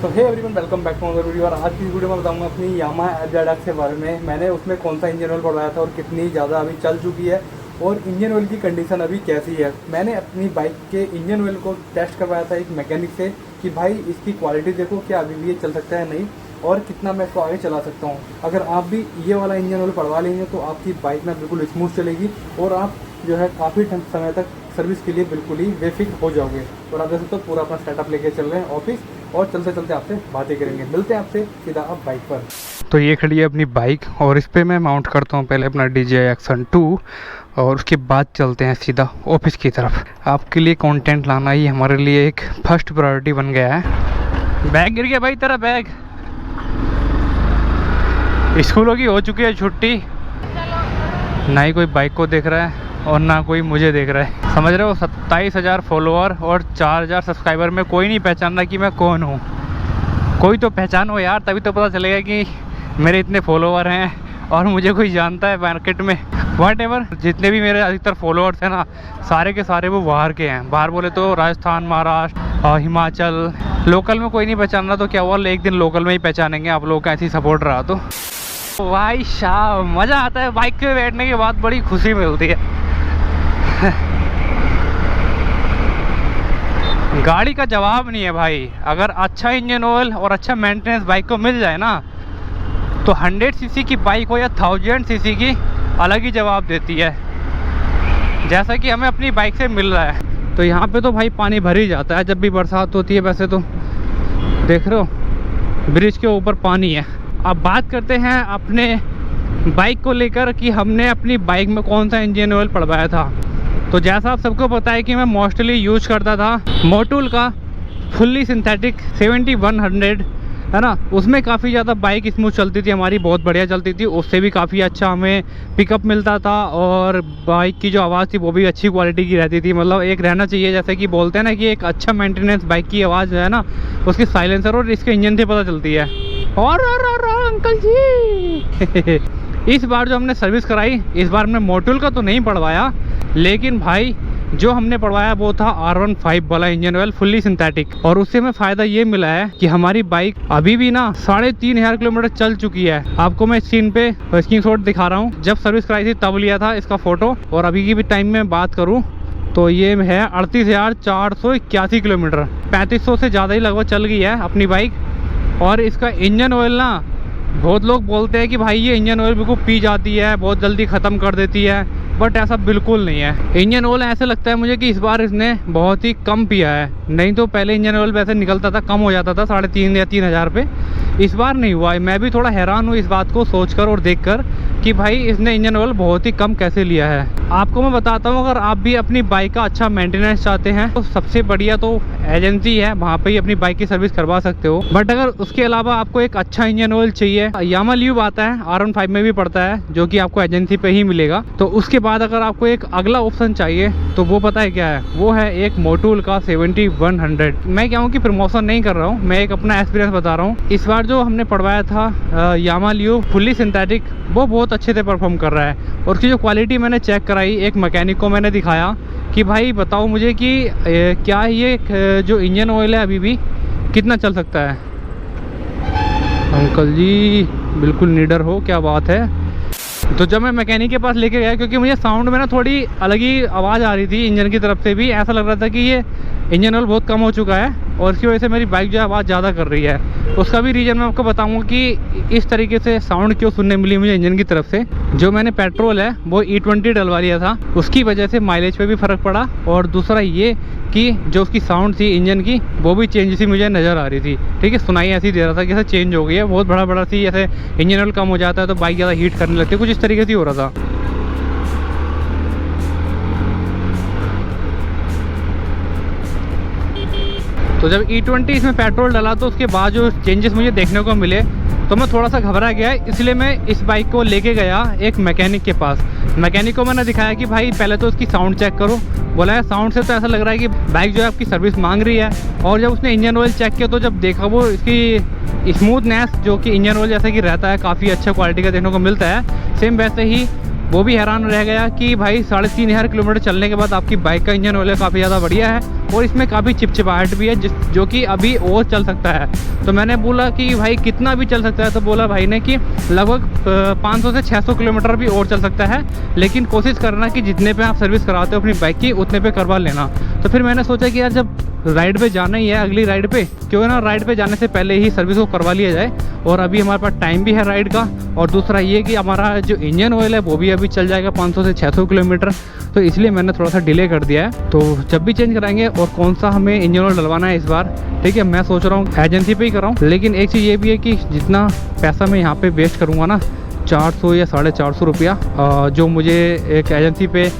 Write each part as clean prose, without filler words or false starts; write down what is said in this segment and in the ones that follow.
तो hey everyone, welcome back to another video. और आज की वीडियो में बताऊंगा अपनी यामाहा FZ के बारे में। मैंने उसमें कौन सा इंजन ऑयल पड़वाया था और कितनी ज़्यादा अभी चल चुकी है और इंजन ऑयल की कंडीशन अभी कैसी है। मैंने अपनी बाइक के इंजन ऑयल को टेस्ट करवाया था एक मैकेनिक से कि भाई इसकी क्वालिटी देखो, क्या अभी भी ये चल सकता है नहीं, और कितना मैं इसको आगे चला सकता हूँ। अगर आप भी ये वाला इंजन ऑयल पड़वा लेंगे तो आपकी बाइक ना बिल्कुल स्मूथ चलेगी और आप जो है काफ़ी समय तक सर्विस के लिए बिल्कुल ही बेफिक्र हो जाओगे। और आप जैसे तो पूरा अपना सेटअप लेके चल रहे हैं ऑफिस, और चलते चलते आपसे बातें करेंगे। मिलते हैं आपसे सीधा आप बाइक पर। तो ये खड़ी है अपनी बाइक और इस पर मैं माउंट करता हूँ पहले अपना DJI Action 2 और उसके बाद चलते हैं सीधा ऑफिस की तरफ। आपके लिए कंटेंट लाना ही हमारे लिए एक फर्स्ट प्रायोरिटी बन गया है। बैग गिर गया भाई तेरा बैग। स्कूलों की हो चुकी है छुट्टी, ना ही कोई बाइक को देख रहा है और ना कोई मुझे देख रहा है। समझ रहे हो, 27,000 फॉलोअर और 4,000 सब्सक्राइबर में कोई नहीं पहचान रहा कि मैं कौन हूँ। कोई तो पहचानो यार, तभी तो पता चलेगा कि मेरे इतने फॉलोअर हैं और मुझे कोई जानता है मार्केट में। व्हाटएवर, जितने भी मेरे अधिकतर फॉलोअर्स हैं ना, सारे के सारे वो बाहर के हैं। बाहर बोले तो राजस्थान, महाराष्ट्र, हिमाचल। लोकल में कोई नहीं पहचान रहा तो क्या हुआ, एक दिन लोकल में ही पहचानेंगे आप लोगों का ऐसी सपोर्ट रहा तो। भाई शाह, मज़ा आता है बाइक पे बैठने के बाद, बड़ी खुशी मिलती है। गाड़ी का जवाब नहीं है भाई। अगर अच्छा इंजन ऑयल और अच्छा मेंटेनेंस बाइक को मिल जाए ना, तो 100 सीसी की बाइक हो या 1000 सीसी की, अलग ही जवाब देती है, जैसा कि हमें अपनी बाइक से मिल रहा है। तो यहाँ पे तो भाई पानी भर ही जाता है जब भी बरसात होती है। वैसे तो देख रहे हो ब्रिज के ऊपर पानी है। अब बात करते हैं अपने बाइक को लेकर कि हमने अपनी बाइक में कौन सा इंजन ऑयल पड़वाया था। तो जैसा आप सबको पता है कि मैं मोस्टली यूज करता था मोटूल का फुल्ली सिंथेटिक 7100, है ना। उसमें काफ़ी ज़्यादा बाइक स्मूथ चलती थी हमारी, बहुत बढ़िया चलती थी। उससे भी काफ़ी अच्छा हमें पिकअप मिलता था और बाइक की जो आवाज़ थी वो भी अच्छी क्वालिटी की रहती थी। मतलब एक रहना चाहिए, जैसे कि बोलते हैं ना कि एक अच्छा मेंटेनेंस बाइक की आवाज़ जो है ना, उसकी साइलेंसर और इसके इंजन से पता चलती है। और अंकल जी इस बार जो हमने सर्विस कराई, इस बार हमने मोटूल का तो नहीं पड़वाया, लेकिन भाई जो हमने पड़वाया वो था R15 वाला इंजन ऑयल फुल्ली सिंथेटिक। और उससे हमें फ़ायदा ये मिला है कि हमारी बाइक अभी भी ना 3,500 किलोमीटर चल चुकी है। आपको मैं स्क्रीन पे स्क्रीनशॉट दिखा रहा हूँ, जब सर्विस कराई थी तब लिया था इसका फ़ोटो। और अभी की भी टाइम में बात करूँ तो ये है 38,481 किलोमीटर, 3500 से ज़्यादा ही लगभग चल गई है अपनी बाइक। और इसका इंजन ऑयल ना, बहुत लोग बोलते हैं कि भाई ये इंजन ऑयल बिल्कुल पी जाती है, बहुत जल्दी ख़त्म कर देती है, बट ऐसा बिल्कुल नहीं है। इंजन ऑयल ऐसे लगता है मुझे कि इस बार इसने बहुत ही कम पिया है। नहीं तो पहले इंजन ऑयल वैसे निकलता था, कम हो जाता था 3,500 या 3,000 पे। इस बार नहीं हुआ है। मैं भी थोड़ा हैरान हूँ इस बात को सोचकर और देखकर कि भाई इसने इंजन ऑयल बहुत ही कम कैसे लिया है। आपको मैं बताता हूँ, अगर आप भी अपनी बाइक का अच्छा मेंटेनेंस चाहते हैं तो सबसे बढ़िया तो एजेंसी है, वहाँ पे ही अपनी बाइक की सर्विस करवा सकते हो। बट अगर उसके अलावा आपको एक अच्छा इंजन ऑयल चाहिए, यामा ल्यूब आता है, R15 में भी पड़ता है, जो कि आपको एजेंसी पे ही मिलेगा। तो उसके बाद अगर आपको एक अगला ऑप्शन चाहिए तो वो पता है क्या है, वो है एक मोटूल का 7100। मैं क्या हूँ कि प्रमोशन नहीं कर रहा हूँ, मैं एक अपना एक्सपीरियंस बता रहा हूँ। इस बार जो हमने पड़वाया था यामा ल्यूब फुल्ली सिंथेटिक, वो बहुत अच्छे से परफॉर्म कर रहा है। और उसकी जो क्वालिटी मैंने चेक कराई, एक मैकेनिक को मैंने दिखाया कि भाई बताओ मुझे कि क्या ये जो इंजन ऑयल है अभी भी कितना चल सकता है। अंकल जी बिल्कुल निडर हो, क्या बात है। तो जब मैं मैकेनिक के पास लेके गया, क्योंकि मुझे साउंड में ना थोड़ी अलग ही आवाज़ आ रही थी इंजन की तरफ से भी, ऐसा लग रहा था कि ये इंजन ऑयल बहुत कम हो चुका है और इसकी वजह से मेरी बाइक जो आवाज़ ज़्यादा कर रही है। उसका भी रीज़न मैं आपको बताऊंगा कि इस तरीके से साउंड क्यों सुनने मिली मुझे इंजन की तरफ से। जो मैंने पेट्रोल है वो E20 डलवा लिया था, उसकी वजह से माइलेज पे भी फ़र्क पड़ा। और दूसरा ये कि जो उसकी साउंड थी इंजन की, वो भी चेंज सी मुझे नज़र आ रही थी। ठीक है, सुनाई ऐसी दे रहा था कि ऐसे चेंज हो गई है, बहुत बड़ा बड़ा सी, जैसे इंजन ऑयल कम हो जाता है तो बाइक ज़्यादा हीट करने लगती है, कुछ इस तरीके से हो रहा था। तो जब E20 इसमें पेट्रोल डाला तो उसके बाद जो चेंजेस मुझे देखने को मिले तो मैं थोड़ा सा घबरा गया, इसलिए मैं इस बाइक को लेके गया एक मैकेनिक के पास। मैकेनिक को मैंने दिखाया कि भाई पहले तो उसकी साउंड चेक करो। बोला है साउंड से तो ऐसा लग रहा है कि बाइक जो है आपकी सर्विस मांग रही है। और जब उसने इंजन ऑयल चेक किया तो जब देखा वो इसकी स्मूथनेस, जो कि इंजन ऑयल जैसा कि रहता है, काफ़ी अच्छा क्वालिटी का देखने को मिलता है, सेम वैसे ही वो भी हैरान रह गया कि भाई 3500 किलोमीटर चलने के बाद आपकी बाइक का इंजन ऑयल काफ़ी ज़्यादा बढ़िया है और इसमें काफ़ी चिपचिपाहट भी है जो कि अभी और चल सकता है। तो मैंने बोला कि भाई कितना भी चल सकता है, तो बोला भाई ने कि लगभग 500 से 600 किलोमीटर भी और चल सकता है, लेकिन कोशिश करना कि जितने पे आप सर्विस कराते हो अपनी बाइक की उतने पे करवा लेना। तो फिर मैंने सोचा कि यार जब राइड पे जाना ही है, अगली राइड पे क्यों ना राइड पे जाने से पहले ही सर्विस को करवा लिया जाए, और अभी हमारे पास टाइम भी है राइड का, और दूसरा ये कि हमारा जो इंजन ऑयल है वो भी अभी चल जाएगा 500 से 600 किलोमीटर। तो इसलिए मैंने थोड़ा सा डिले कर दिया है। तो जब भी चेंज कराएंगे और कौन सा हमें इंजन ऑयल डलवाना है इस बार, ठीक है, मैं सोच रहा हूँ एजेंसी पे ही कराऊँ। लेकिन एक चीज़ ये भी है कि जितना पैसा मैं यहाँ पे वेस्ट करूँगा ना, 400 या 450 रुपया जो मुझे एक एजेंसी पे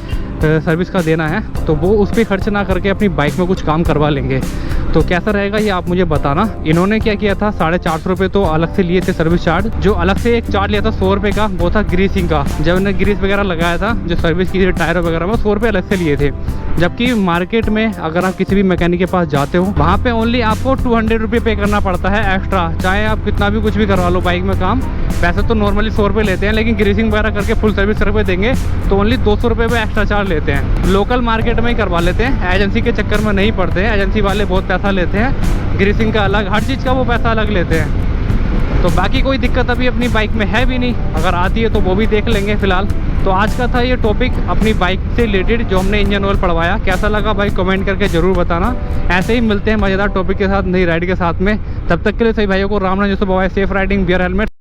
सर्विस का देना है, तो वो उस पर खर्च ना करके अपनी बाइक में कुछ काम करवा लेंगे। तो कैसा रहेगा ये आप मुझे बताना। इन्होंने क्या किया था, 450 रुपये तो अलग से लिए थे सर्विस चार्ज। जो अलग से एक चार्ज लिया था 100 रुपये का, वो था ग्रीसिंग का। जब उन्होंने ग्रीस वगैरह लगाया था, जो सर्विस की थी टायर वगैरह में, 100 रुपये अलग से लिए थे। जबकि मार्केट में अगर आप किसी भी मैकेनिक के पास जाते हो, वहाँ पे ओनली आपको 200 रुपये पे करना पड़ता है एक्स्ट्रा, चाहे आप कितना भी कुछ भी करवा लो बाइक में काम। वैसे तो नॉर्मली 100 रुपये लेते हैं, लेकिन ग्रीसिंग वगैरह करके फुल सर्विस रुपये देंगे तो ओनली 200 रुपये पे एक्स्ट्रा चार्ज लेते हैं। लोकल मार्केट में ही करवा लेते हैं, एजेंसी के चक्कर में नहीं पड़ते हैं। एजेंसी वाले बहुत पैसा लेते हैं, ग्रीसिंग का अलग, हर चीज़ का वो पैसा अलग लेते हैं। तो बाकी कोई दिक्कत अभी अपनी बाइक में है भी नहीं, अगर आती है तो वो भी देख लेंगे फ़िलहाल। तो आज का था ये टॉपिक अपनी बाइक से रिलेटेड, जो हमने इंजन ऑयल पड़वाया। कैसा लगा भाई कमेंट करके ज़रूर बताना। ऐसे ही मिलते हैं मज़ेदार टॉपिक के साथ, नई राइड के साथ में। तब तक के लिए सभी भाइयों को राम राम, जो bye, safe riding, wear helmet.